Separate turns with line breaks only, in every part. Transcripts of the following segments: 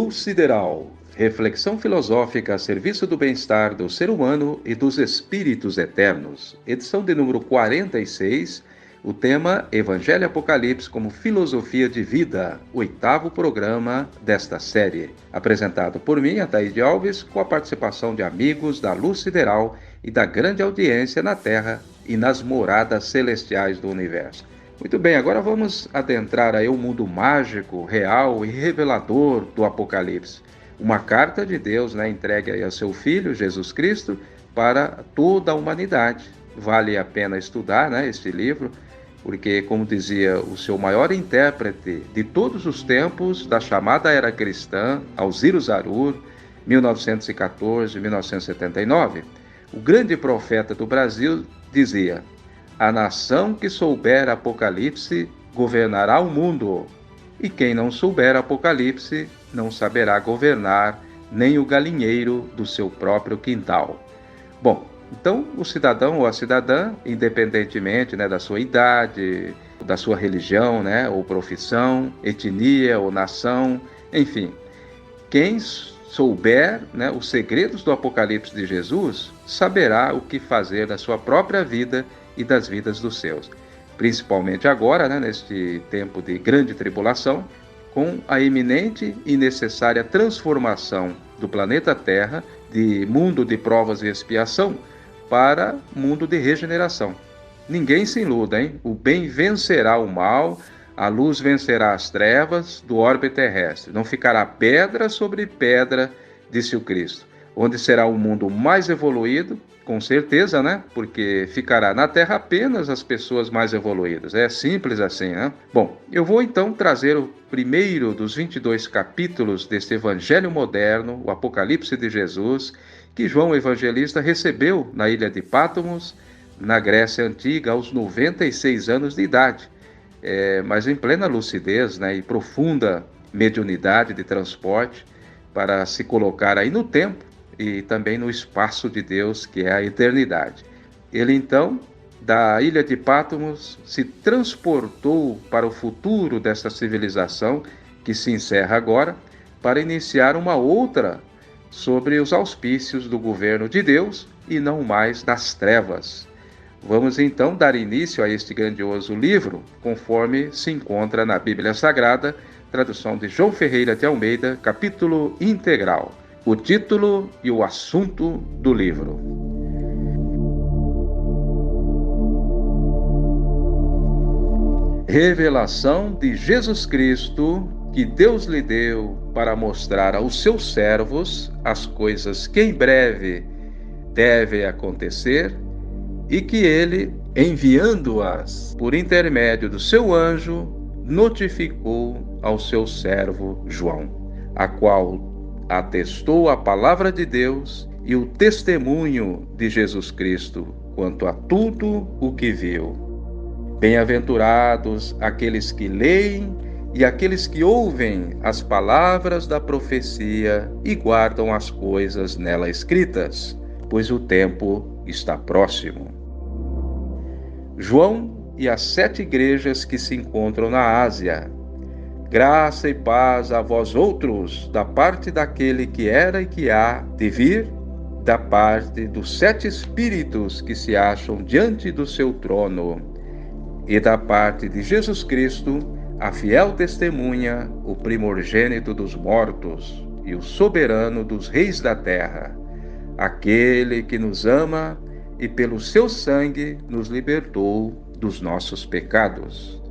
Luz Sideral, reflexão filosófica a serviço do bem-estar do ser humano e dos espíritos eternos. Edição de número 46, o tema Evangelho e Apocalipse como filosofia de vida, oitavo programa desta série. Apresentado por mim, Ataíde Alves, com a participação de amigos da Luz Sideral e da grande audiência na Terra e nas moradas celestiais do universo. Muito bem, agora vamos adentrar aí o mundo mágico, real e revelador do Apocalipse. Uma carta de Deus, entregue aí a seu Filho, Jesus Cristo, para toda a humanidade. Vale a pena estudar este livro, porque, como dizia o seu maior intérprete de todos os tempos da chamada era cristã, Alziro Zarur, 1914-1979, o grande profeta do Brasil dizia: a nação que souber Apocalipse governará o mundo, e quem não souber Apocalipse não saberá governar nem o galinheiro do seu próprio quintal. Bom, então o cidadão ou a cidadã, independentemente da sua idade, da sua religião, ou profissão, etnia ou nação, enfim, quem souber os segredos do Apocalipse de Jesus, saberá o que fazer da sua própria vida e das vidas dos seus. Principalmente agora, neste tempo de grande tribulação, com a iminente e necessária transformação do planeta Terra de mundo de provas e expiação para mundo de regeneração. Ninguém se iluda, O bem vencerá o mal, a luz vencerá as trevas do orbe terrestre. Não ficará pedra sobre pedra, disse o Cristo, onde será um mundo mais evoluído, com certeza, porque ficará na Terra apenas as pessoas mais evoluídas. É simples assim, Bom, eu vou então trazer o primeiro dos 22 capítulos deste Evangelho moderno, o Apocalipse de Jesus, que João Evangelista recebeu na ilha de Pátimos, na Grécia Antiga, aos 96 anos de idade, mas em plena lucidez e profunda mediunidade de transporte para se colocar aí no tempo e também no espaço de Deus, que é a eternidade. Ele então, da ilha de Pátimos, se transportou para o futuro desta civilização, que se encerra agora, para iniciar uma outra sobre os auspícios do governo de Deus e não mais das trevas. Vamos então dar início a este grandioso livro, conforme se encontra na Bíblia Sagrada, tradução de João Ferreira de Almeida, capítulo integral. O título e o assunto do livro. Revelação de Jesus Cristo, que Deus lhe deu para mostrar aos seus servos as coisas que em breve devem acontecer e que ele, enviando-as por intermédio do seu anjo, notificou ao seu servo João, a qual atestou a palavra de Deus e o testemunho de Jesus Cristo quanto a tudo o que viu. Bem-aventurados aqueles que leem e aqueles que ouvem as palavras da profecia e guardam as coisas nela escritas, pois o tempo está próximo. João e as 7 igrejas que se encontram na Ásia. Graça e paz a vós outros, da parte daquele que era e que há de vir, da parte dos 7 Espíritos que se acham diante do seu trono, e da parte de Jesus Cristo, a fiel testemunha, o primogênito dos mortos e o soberano dos reis da terra, aquele que nos ama e pelo seu sangue nos libertou dos nossos pecados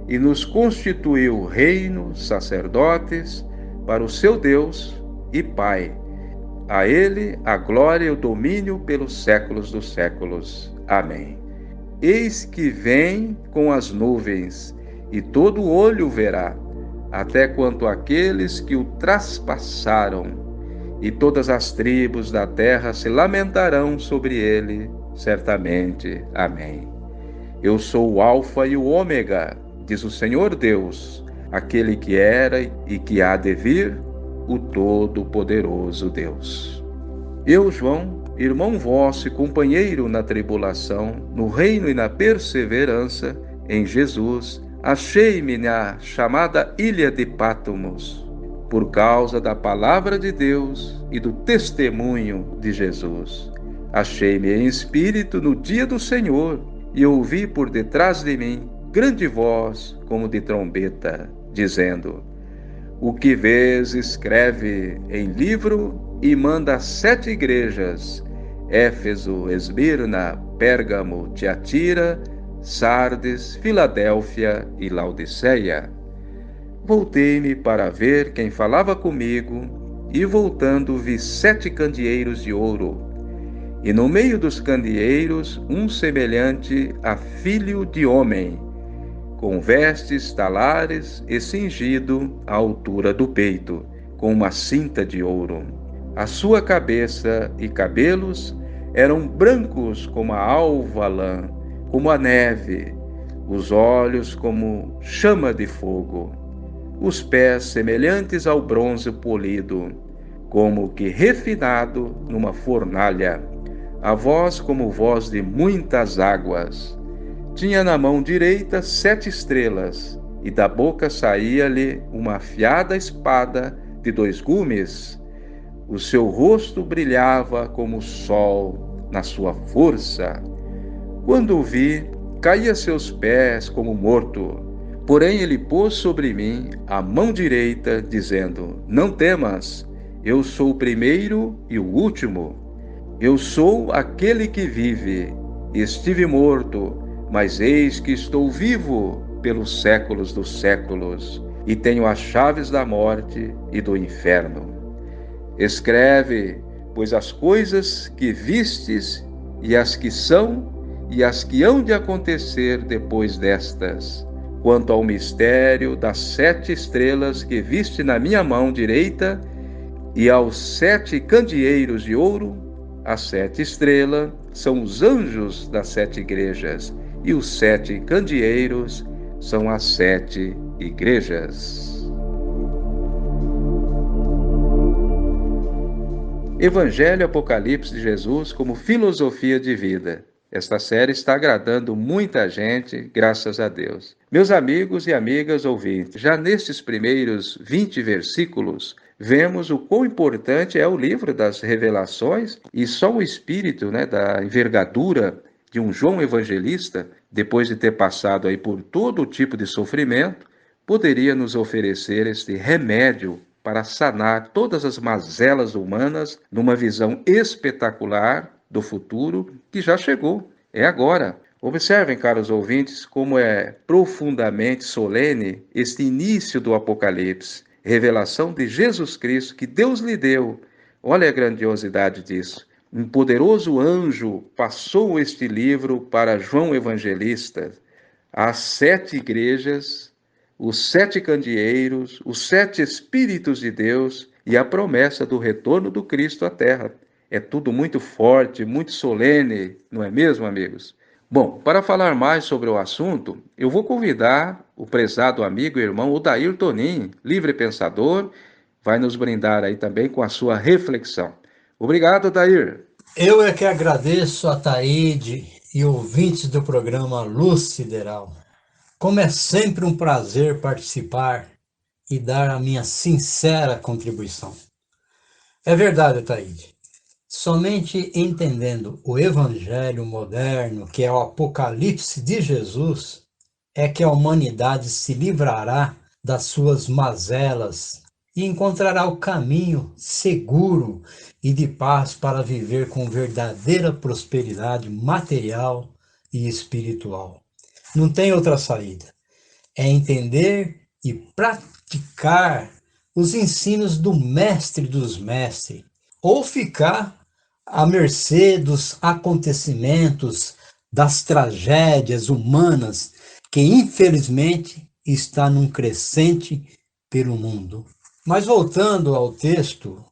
e nos constituiu reino, sacerdotes, para o seu Deus e Pai. A ele a glória e o domínio pelos séculos dos séculos. Amém. Eis que vem com as nuvens, e todo olho verá, até quanto aqueles que o traspassaram, e todas as tribos da terra se lamentarão sobre ele, certamente. Amém. Eu sou o Alfa e o Ômega, diz o Senhor Deus, aquele que era e que há de vir, o Todo-Poderoso Deus. Eu, João, irmão vosso e companheiro na tribulação, no reino e na perseverança, em Jesus, achei-me na chamada ilha de Pátimos, por causa da palavra de Deus e do testemunho de Jesus. Achei-me em espírito no dia do Senhor e ouvi por detrás de mim grande voz como de trombeta, dizendo: O que vês, escreve em livro e manda às 7 igrejas: Éfeso, Esmirna, Pérgamo, Tiatira, Sardes, Filadélfia e Laodiceia. Voltei-me para ver quem falava comigo, e voltando vi 7 candeeiros de ouro, e no meio dos candeeiros um semelhante a filho de homem, com vestes talares e cingido à altura do peito, com uma cinta de ouro. A sua cabeça e cabelos eram brancos como a alva lã, como a neve, os olhos como chama de fogo, os pés semelhantes ao bronze polido, como que refinado numa fornalha, a voz como voz de muitas águas. Tinha na mão direita 7 estrelas, e da boca saía-lhe uma afiada espada de 2 gumes. O seu rosto brilhava como o sol na sua força. Quando o vi, caí a seus pés como morto. Porém ele pôs sobre mim a mão direita, dizendo: Não temas, eu sou o primeiro e o último. Eu sou aquele que vive. Estive morto, mas eis que estou vivo pelos séculos dos séculos, e tenho as chaves da morte e do inferno. Escreve, pois, as coisas que vistes, e as que são, e as que hão de acontecer depois destas. Quanto ao mistério das 7 estrelas que viste na minha mão direita, e aos 7 candeeiros de ouro, as 7 estrelas são os anjos das 7 igrejas, e os 7 candeeiros são as 7 igrejas. Evangelho e Apocalipse de Jesus como filosofia de vida. Esta série está agradando muita gente, graças a Deus. Meus amigos e amigas ouvintes, já nestes primeiros 20 versículos, vemos o quão importante é o livro das revelações, e só o espírito, da envergadura de um João Evangelista, depois de ter passado aí por todo tipo de sofrimento, poderia nos oferecer este remédio para sanar todas as mazelas humanas numa visão espetacular do futuro que já chegou, é agora. Observem, caros ouvintes, como é profundamente solene este início do Apocalipse, revelação de Jesus Cristo que Deus lhe deu. Olha a grandiosidade disso. Um poderoso anjo passou este livro para João Evangelista, às 7 igrejas, os 7 candeeiros, os 7 Espíritos de Deus e a promessa do retorno do Cristo à Terra. É tudo muito forte, muito solene, não é mesmo, amigos? Bom, para falar mais sobre o assunto, eu vou convidar o prezado amigo e irmão Odair Tonin, livre pensador, vai nos brindar aí também com a sua reflexão. Obrigado, Odair.
Eu é que agradeço a Taíde e ouvintes do programa Luz Sideral. Como é sempre um prazer participar e dar a minha sincera contribuição. É verdade, Taíde. Somente entendendo o Evangelho moderno, que é o Apocalipse de Jesus, é que a humanidade se livrará das suas mazelas e encontrará o caminho seguro e de paz para viver com verdadeira prosperidade material e espiritual. Não tem outra saída. É entender e praticar os ensinos do Mestre dos Mestres, ou ficar à mercê dos acontecimentos, das tragédias humanas que infelizmente está num crescente pelo mundo. Mas voltando ao texto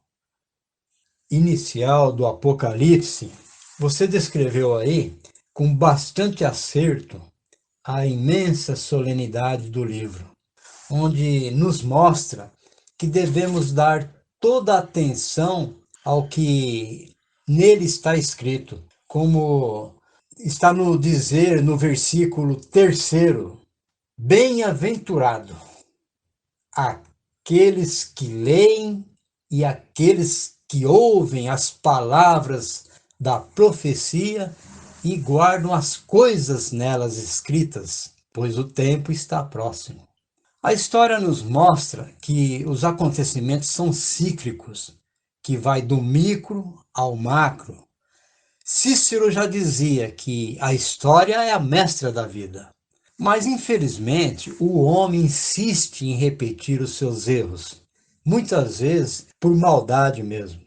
inicial do Apocalipse, você descreveu aí com bastante acerto a imensa solenidade do livro, onde nos mostra que devemos dar toda a atenção ao que nele está escrito, como está no dizer no versículo 3º: bem-aventurado aqueles que leem e aqueles que ouvem as palavras da profecia e guardam as coisas nelas escritas, pois o tempo está próximo. A história nos mostra que os acontecimentos são cíclicos, que vai do micro ao macro. Cícero já dizia que a história é a mestra da vida. Mas, infelizmente, o homem insiste em repetir os seus erros, muitas vezes por maldade mesmo.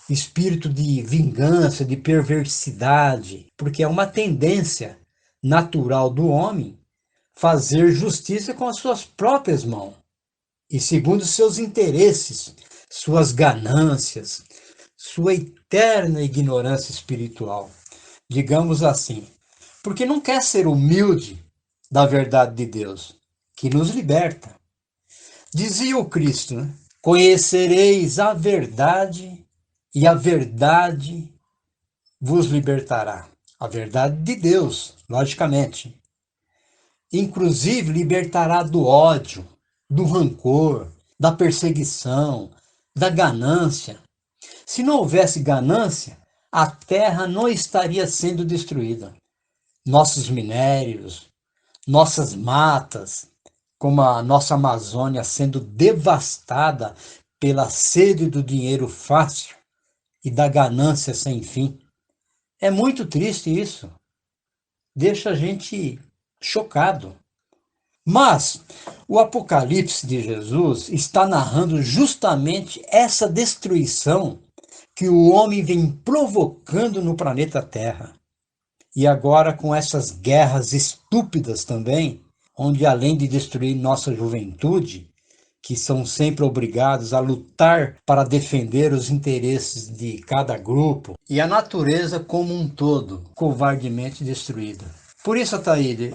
Espírito de vingança, de perversidade, porque é uma tendência natural do homem fazer justiça com as suas próprias mãos e segundo seus interesses, suas ganâncias, sua eterna ignorância espiritual, digamos assim, porque não quer ser humilde da verdade de Deus, que nos liberta. Dizia o Cristo, né? Conhecereis a verdade e a verdade vos libertará. A verdade de Deus, logicamente. Inclusive libertará do ódio, do rancor, da perseguição, da ganância. Se não houvesse ganância, a terra não estaria sendo destruída. Nossos minérios, nossas matas, como a nossa Amazônia sendo devastada pela sede do dinheiro fácil e da ganância sem fim. É muito triste isso. Deixa a gente chocado. Mas o Apocalipse de Jesus está narrando justamente essa destruição que o homem vem provocando no planeta Terra. E agora com essas guerras estúpidas também, onde além de destruir nossa juventude, que são sempre obrigados a lutar para defender os interesses de cada grupo, e a natureza como um todo, covardemente destruída. Por isso, Ataíde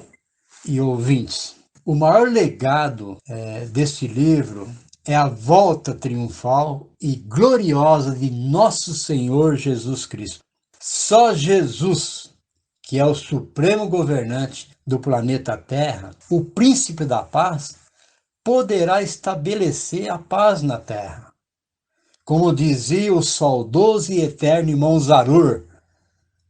e ouvintes, o maior legado deste livro é a volta triunfal e gloriosa de nosso Senhor Jesus Cristo. Só Jesus, que é o supremo governante do planeta Terra, o príncipe da paz, poderá estabelecer a paz na Terra. Como dizia o saudoso e eterno irmão Zarur,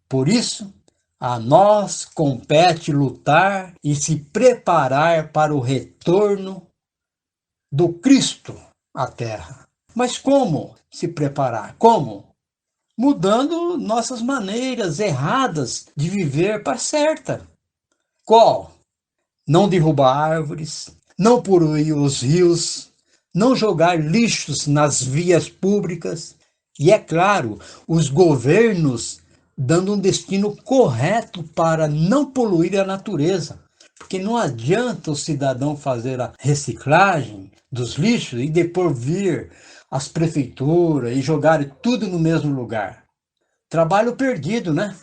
por isso, a nós compete lutar e se preparar para o retorno do Cristo à Terra. Mas como se preparar? Como? Mudando nossas maneiras erradas de viver para certa. Qual? Não derrubar árvores, não poluir os rios, não jogar lixos nas vias públicas. E, é claro, os governos dando um destino correto para não poluir a natureza. Porque não adianta o cidadão fazer a reciclagem dos lixos e depois vir as prefeituras e jogar tudo no mesmo lugar. Trabalho perdido, né?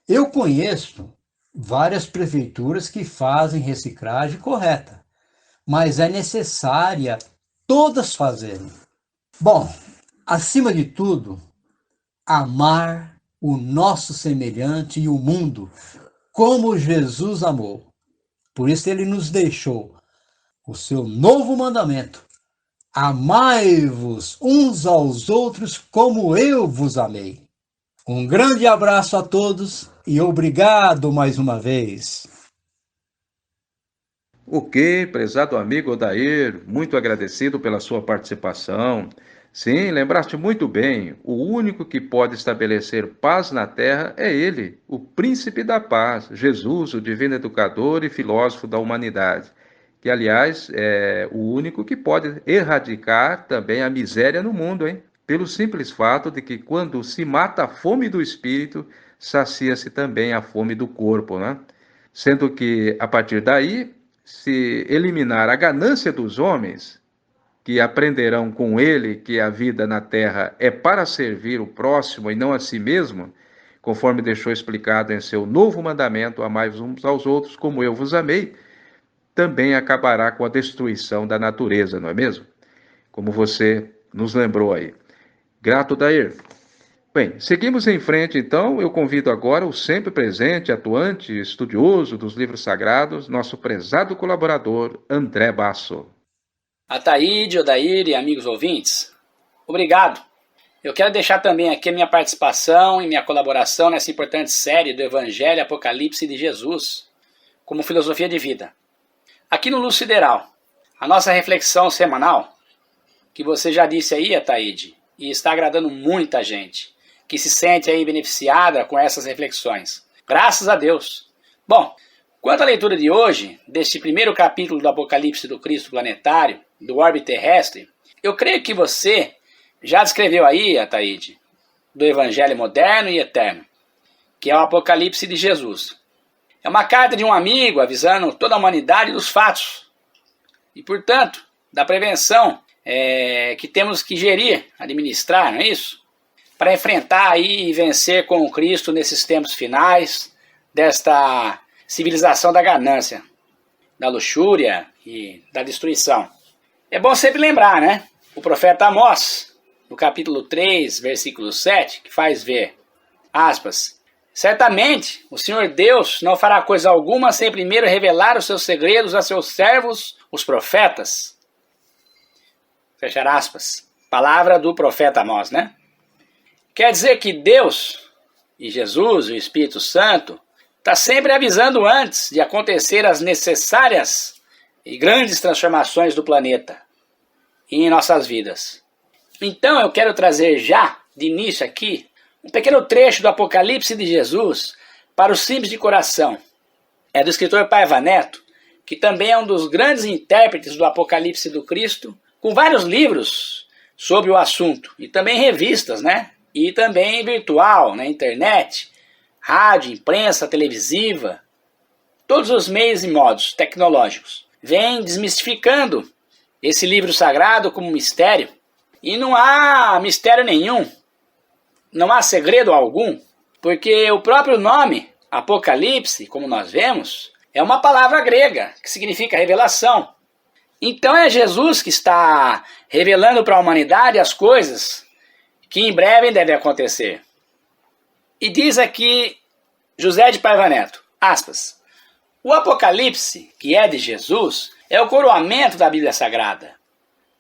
Eu conheço várias prefeituras que fazem reciclagem correta, mas é necessária todas fazerem. Bom, acima de tudo, amar o nosso semelhante e o mundo como Jesus amou. Por isso ele nos deixou o seu novo mandamento: amai-vos uns aos outros como eu vos amei. Um grande abraço a todos e obrigado mais uma vez.
Ok, prezado amigo Odair, muito agradecido pela sua participação. Sim, lembraste muito bem, o único que pode estabelecer paz na terra é ele, o príncipe da paz, Jesus, o divino educador e filósofo da humanidade, que, aliás, é o único que pode erradicar também a miséria no mundo, hein? Pelo simples fato de que quando se mata a fome do espírito, sacia-se também a fome do corpo, né? Sendo que, a partir daí, se eliminar a ganância dos homens, que aprenderão com ele que a vida na terra é para servir o próximo e não a si mesmo, conforme deixou explicado em seu novo mandamento: amai-vos uns aos outros como eu vos amei, também acabará com a destruição da natureza, não é mesmo? Como você nos lembrou aí. Grato, Dair. Bem, seguimos em frente então. Eu convido agora o sempre presente, atuante, estudioso dos livros sagrados, nosso prezado colaborador, André Basso.
Ataíde, Odair e amigos ouvintes, obrigado. Eu quero deixar também aqui a minha participação e minha colaboração nessa importante série do Evangelho Apocalipse de Jesus, como filosofia de vida. Aqui no Luz Sideral, a nossa reflexão semanal, que você já disse aí, Ataíde, e está agradando muita gente, que se sente aí beneficiada com essas reflexões. Graças a Deus. Bom, quanto à leitura de hoje, deste primeiro capítulo do Apocalipse do Cristo planetário, do orbe terrestre, eu creio que você já descreveu aí, Ataíde, do Evangelho moderno e eterno, que é o Apocalipse de Jesus. É uma carta de um amigo avisando toda a humanidade dos fatos e, portanto, da prevenção que temos que gerir, administrar, não é isso? Para enfrentar aí e vencer com o Cristo nesses tempos finais desta civilização da ganância, da luxúria e da destruição. É bom sempre lembrar, né? O profeta Amós, no capítulo 3, versículo 7, que faz ver, aspas, certamente o Senhor Deus não fará coisa alguma sem primeiro revelar os seus segredos a seus servos, os profetas. Fechar aspas. Palavra do profeta Amós, né? Quer dizer que Deus e Jesus, o Espírito Santo, está sempre avisando antes de acontecer as necessárias e grandes transformações do planeta e em nossas vidas. Então eu quero trazer já, de início aqui, um pequeno trecho do Apocalipse de Jesus para os simples de coração. É do escritor Paiva Neto, que também é um dos grandes intérpretes do Apocalipse do Cristo, com vários livros sobre o assunto, e também revistas, né? E também virtual, na internet, rádio, imprensa, televisiva, todos os meios e modos tecnológicos. Vem desmistificando esse livro sagrado como mistério. E não há mistério nenhum, não há segredo algum, porque o próprio nome, Apocalipse, como nós vemos, é uma palavra grega, que significa revelação. Então é Jesus que está revelando para a humanidade as coisas que em breve devem acontecer. E diz aqui José de Paiva Neto, aspas, o Apocalipse, que é de Jesus, é o coroamento da Bíblia Sagrada.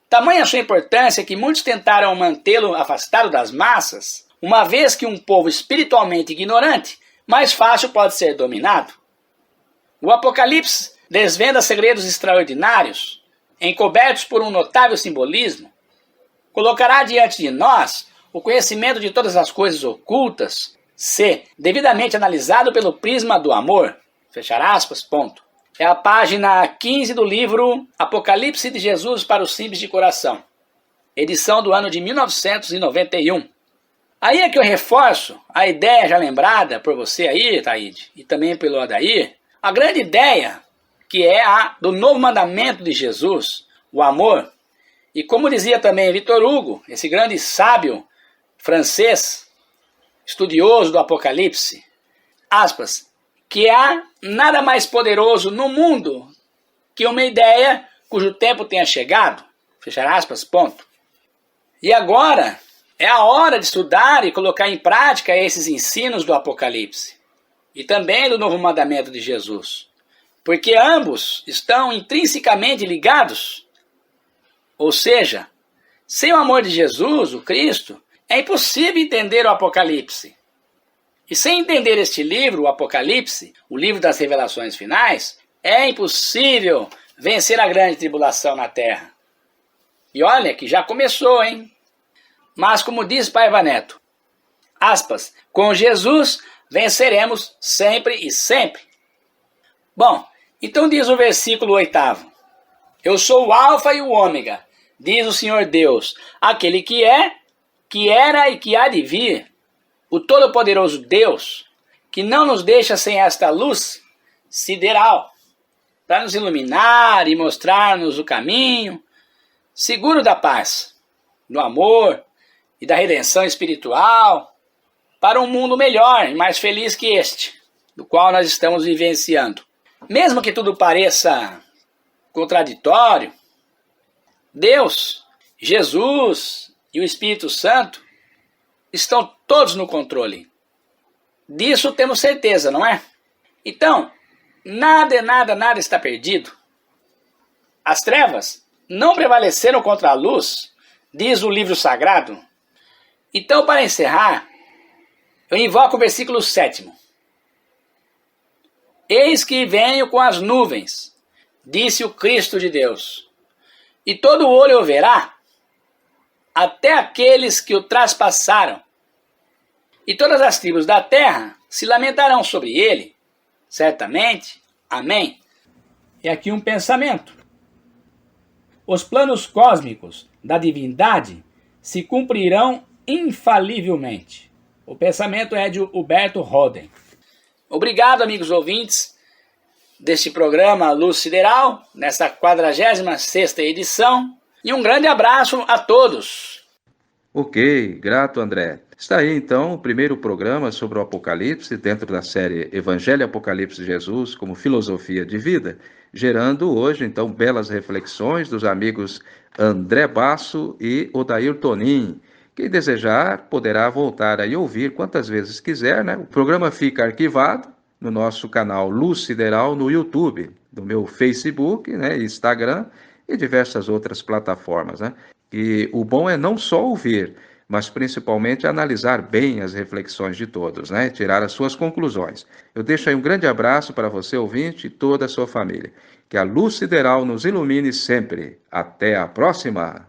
Tamanha a sua importância que muitos tentaram mantê-lo afastado das massas, uma vez que um povo espiritualmente ignorante, mais fácil pode ser dominado. O Apocalipse desvenda segredos extraordinários, encobertos por um notável simbolismo, colocará diante de nós o conhecimento de todas as coisas ocultas, se devidamente analisado pelo prisma do amor. Fechar aspas, ponto. É a página 15 do livro Apocalipse de Jesus para os Simples de Coração, edição do ano de 1991. Aí é que eu reforço a ideia já lembrada por você aí, Taíde, e também pelo Odair, a grande ideia que é a do novo mandamento de Jesus, o amor. E como dizia também Victor Hugo, esse grande sábio francês, estudioso do Apocalipse, aspas, que há nada mais poderoso no mundo que uma ideia cujo tempo tenha chegado, fechar aspas, ponto. E agora é a hora de estudar e colocar em prática esses ensinos do Apocalipse e também do novo mandamento de Jesus, porque ambos estão intrinsecamente ligados. Ou seja, sem o amor de Jesus, o Cristo, é impossível entender o Apocalipse. E sem entender este livro, o Apocalipse, o livro das revelações finais, é impossível vencer a grande tribulação na Terra. E olha que já começou, hein? Mas como diz Paiva Neto, aspas, com Jesus venceremos sempre e sempre. Bom, então diz o versículo 8º, eu sou o Alfa e o Ômega, diz o Senhor Deus, aquele que é, que era e que há de vir, o Todo-Poderoso Deus, que não nos deixa sem esta luz sideral, para nos iluminar e mostrar-nos o caminho seguro da paz, do amor e da redenção espiritual, para um mundo melhor e mais feliz que este, do qual nós estamos vivenciando. Mesmo que tudo pareça contraditório, Deus, Jesus e o Espírito Santo estão todos no controle. Disso temos certeza, não é? Então, nada está perdido. As trevas não prevaleceram contra a luz, diz o livro sagrado. Então, para encerrar, eu invoco o versículo 7. Eis que venho com as nuvens, disse o Cristo de Deus, e todo olho o verá, até aqueles que o traspassaram, e todas as tribos da terra se lamentarão sobre ele, certamente. Amém. E aqui um pensamento. Os planos cósmicos da divindade se cumprirão infalivelmente. O pensamento é de Huberto Roden. Obrigado, amigos ouvintes deste programa Luz Sideral, nesta 46ª edição. E um grande abraço a todos.
Ok, grato, André. Está aí, então, o primeiro programa sobre o Apocalipse, dentro da série Evangelho e Apocalipse de Jesus como filosofia de vida, gerando hoje, então, belas reflexões dos amigos André Basso e Odair Tonin. Quem desejar poderá voltar a ouvir quantas vezes quiser, né? O programa fica arquivado no nosso canal Luz Sideral no YouTube, no meu Facebook, né, Instagram e diversas outras plataformas, né? E o bom é não só ouvir, mas principalmente analisar bem as reflexões de todos, né? Tirar as suas conclusões. Eu deixo aí um grande abraço para você, ouvinte, e toda a sua família. Que a luz sideral nos ilumine sempre. Até a próxima!